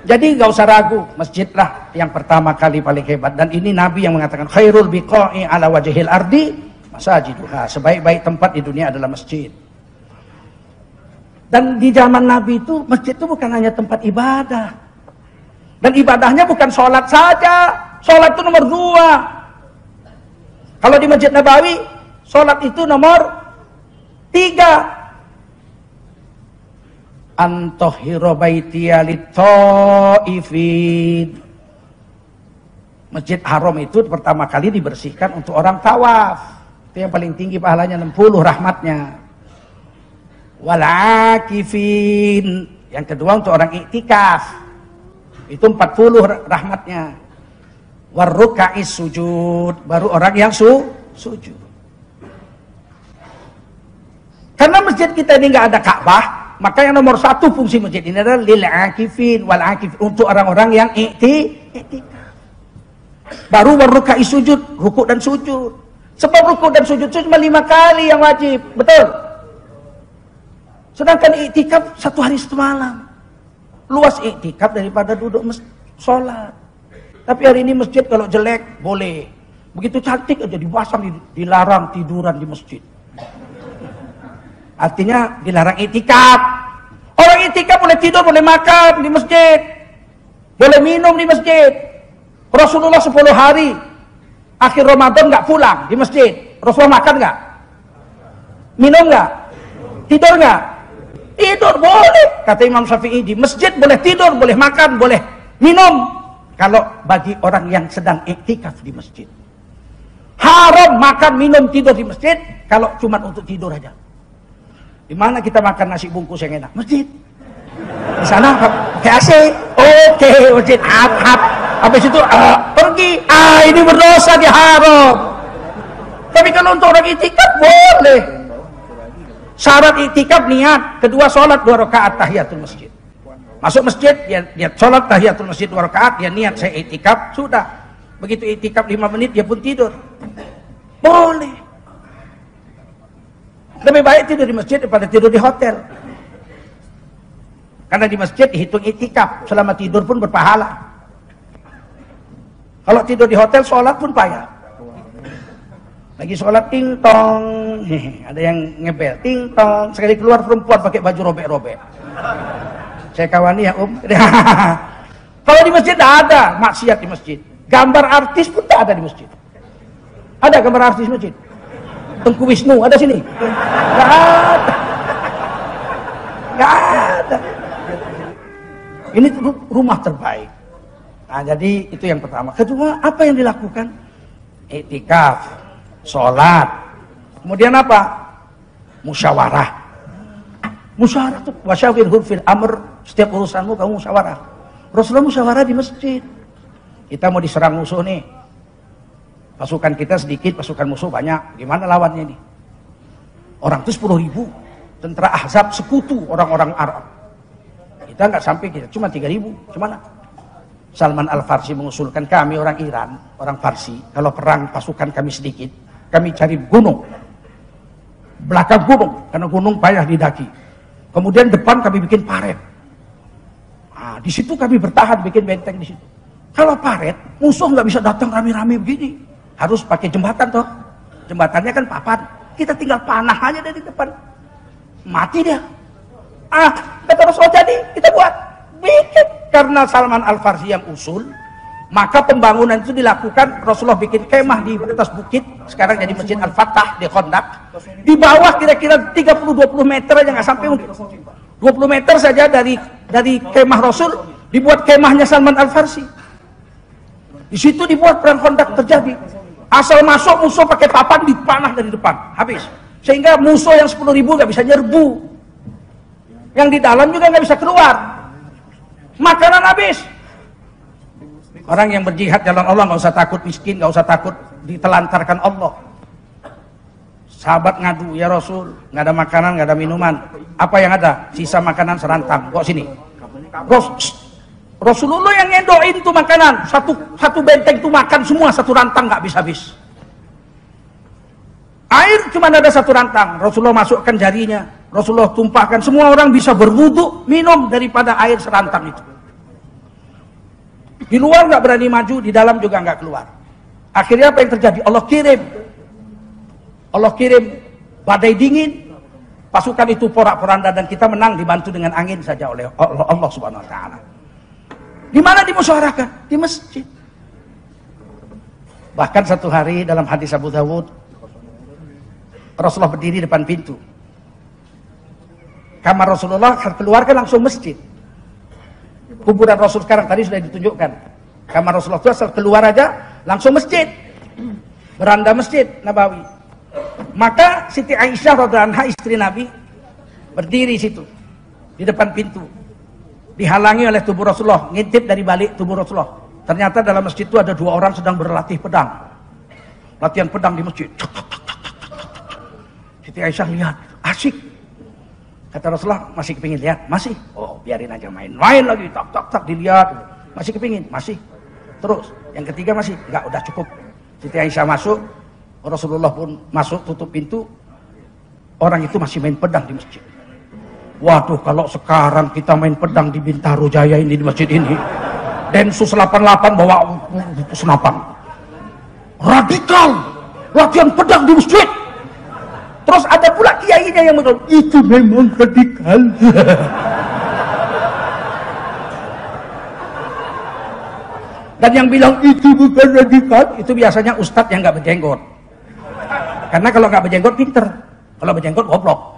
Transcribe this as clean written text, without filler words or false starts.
Jadi nggak usah ragu, masjidlah yang pertama kali paling hebat. Dan ini Nabi yang mengatakan khairul biqa'i ala wajhil ardi masajiduha. Sebaik-baik tempat di dunia adalah masjid. Dan di zaman Nabi itu masjid itu bukan hanya tempat ibadah. Dan ibadahnya bukan sholat saja. Sholat itu nomor 2. Kalau di Masjid Nabawi, sholat itu nomor 3. Antahhira baitiya lit-thaifin. Masjid Haram itu pertama kali dibersihkan untuk orang tawaf. Itu yang paling tinggi pahalanya, 60 rahmatnya. Wal akifin. Yang kedua untuk orang iktikaf. Itu 40 rahmatnya. Warruka'is sujud. Baru orang yang sujud. Karena masjid kita ini nggak ada Ka'bah, maka yang nomor 1 fungsi masjid ini adalah lil akifin wal akifin, untuk orang-orang yang iktikaf. Baru warruka'is sujud, rukuk dan sujud. Sebab rukuk dan sujud itu cuma 5 kali yang wajib, betul? Sedangkan iktikaf 1 hari 1 malam. Luas iktikaf daripada duduk sholat. Tapi hari ini masjid kalau jelek boleh. Begitu cantik aja dipasang, dilarang tiduran di masjid. Artinya dilarang iktikaf. Orang iktikaf boleh tidur, boleh makan di masjid. Boleh minum di masjid. Rasulullah 10 hari akhir Ramadan nggak pulang di masjid. Rasulullah makan nggak? Minum nggak? Tidur nggak? Tidur boleh. Kata Imam Syafi'i, di masjid boleh tidur, boleh makan, boleh minum. Kalau bagi orang yang sedang iktikaf di masjid. Haram makan, minum, tidur di masjid kalau cuma untuk tidur aja. Di mana kita makan nasi bungkus yang enak? Masjid. Di sana pakai AC. Oke, masjid. Habis itu pergi. Ini berdosa, dia haram. Tapi kalau untuk orang iktikaf boleh. Syarat iktikaf niat. Kedua sholat 2 rakaat tahiyatul masjid. Masuk masjid, dia sholat tahiyatul masjid 2 rakaat, dia niat saya iktikaf, sudah. Begitu iktikaf 5 menit, dia pun tidur. Boleh. Lebih baik tidur di masjid daripada tidur di hotel. Karena di masjid dihitung iktikaf, selama tidur pun berpahala. Kalau tidur di hotel, sholat pun payah. Lagi sholat ting tong, ada yang ngebel ting tong, sekali keluar perempuan pakai baju robek-robek. Saya kawani ya Kalau di masjid tidak ada maksiat di masjid. Gambar artis pun tak ada di masjid. Ada gambar artis di masjid? Tengku Wisnu ada sini? Nggak ada. Nggak ada. Ini rumah terbaik. Nah, jadi itu yang pertama. Kedua, apa yang dilakukan? Iktikaf, sholat. Kemudian apa? Musyawarah. Musyawarah itu wasyawirhum fil amr, setiap urusanmu kamu musyawarah. Rasulullah musyawarah di masjid. Kita mau diserang musuh nih. Pasukan kita sedikit, pasukan musuh banyak. Gimana lawannya ini? Orang itu 10.000. Tentara Ahzab sekutu orang-orang Arab. Kita nggak sampai, kita cuma 3.000. Gimana? Salman Al-Farsi mengusulkan, kami orang Iran, orang Farsi, kalau perang pasukan kami sedikit, kami cari gunung. Belakang gunung, karena gunung payah didaki. Kemudian depan kami bikin paret. Nah, di situ kami bertahan, bikin benteng di situ. Kalau paret, musuh nggak bisa datang rame-rame begini. Harus pakai jembatan toh. Jembatannya kan papan. Kita tinggal panah aja dari depan. Mati dia. Kata Rasulullah, jadi kita buat. Bikin. Karena Salman Al-Farsi yang usul, maka pembangunan itu dilakukan. Rasulullah bikin kemah di atas bukit. Sekarang jadi Masjid Al-Fatah di Khandaq. Di bawah kira-kira 30-20 meter aja nggak sampai mungkin. 20 meter saja dari kemah Rasul, dibuat kemahnya Salman Al-Farsi. Di situ dibuat perang Khandaq terjadi. Asal masuk musuh pakai papan dipanah dari depan, habis. Sehingga musuh yang 10.000 nggak bisa nyerbu. Yang di dalam juga nggak bisa keluar. Makanan habis. Orang yang berjihad jalan Allah nggak usah takut miskin, nggak usah takut ditelantarkan Allah. Sahabat ngadu, ya Rasul, nggak ada makanan, nggak ada minuman. Apa yang ada? Sisa makanan serantang. Kok sini? Rasulullah yang ngendoin tuh makanan. Satu benteng tuh makan semua, satu rantang nggak habis-habis. Air cuma ada satu rantang. Rasulullah masukkan jarinya. Rasulullah tumpahkan. Semua orang bisa berwudu, minum daripada air serantang itu. Di luar nggak berani maju, di dalam juga nggak keluar. Akhirnya apa yang terjadi? Allah kirim badai dingin, pasukan itu porak-poranda dan kita menang dibantu dengan angin saja oleh Allah Subhanahu Wa Taala. Di mana dimusyawarahkan? Di masjid. Bahkan satu hari dalam hadis Abu Dawud, Rasulullah berdiri depan pintu. Kamar Rasulullah keluarkan langsung masjid. Kuburan Rasul sekarang tadi sudah ditunjukkan. Kamar Rasulullah itu asal keluar aja langsung masjid. Beranda masjid Nabawi. Maka Siti Aisyah radhiyallahu anha istri Nabi berdiri situ di depan pintu. Dihalangi oleh tubuh Rasulullah, ngintip dari balik tubuh Rasulullah. Ternyata dalam masjid itu ada 2 orang sedang berlatih pedang. Latihan pedang di masjid. Siti Aisyah lihat, asik. Kata Rasulullah, masih kepingin lihat? Masih. Oh, biarin aja main. Main lagi, tak dilihat. Masih kepingin? Masih. Terus, yang ketiga masih? Enggak, udah cukup. Siti Aisyah masuk, Rasulullah pun masuk, tutup pintu. Orang itu masih main pedang di masjid. Waduh, kalau sekarang kita main pedang di Bintaro Jaya ini, di masjid ini, Densus 88 bawa senapan. Radikal, latihan pedang di masjid. Terus ada pula kiainya yang bilang, itu memang radikal. Dan yang bilang itu bukan radikal, itu biasanya ustadz yang nggak berjenggot. Karena kalau nggak berjenggot pinter, kalau berjenggot goblok.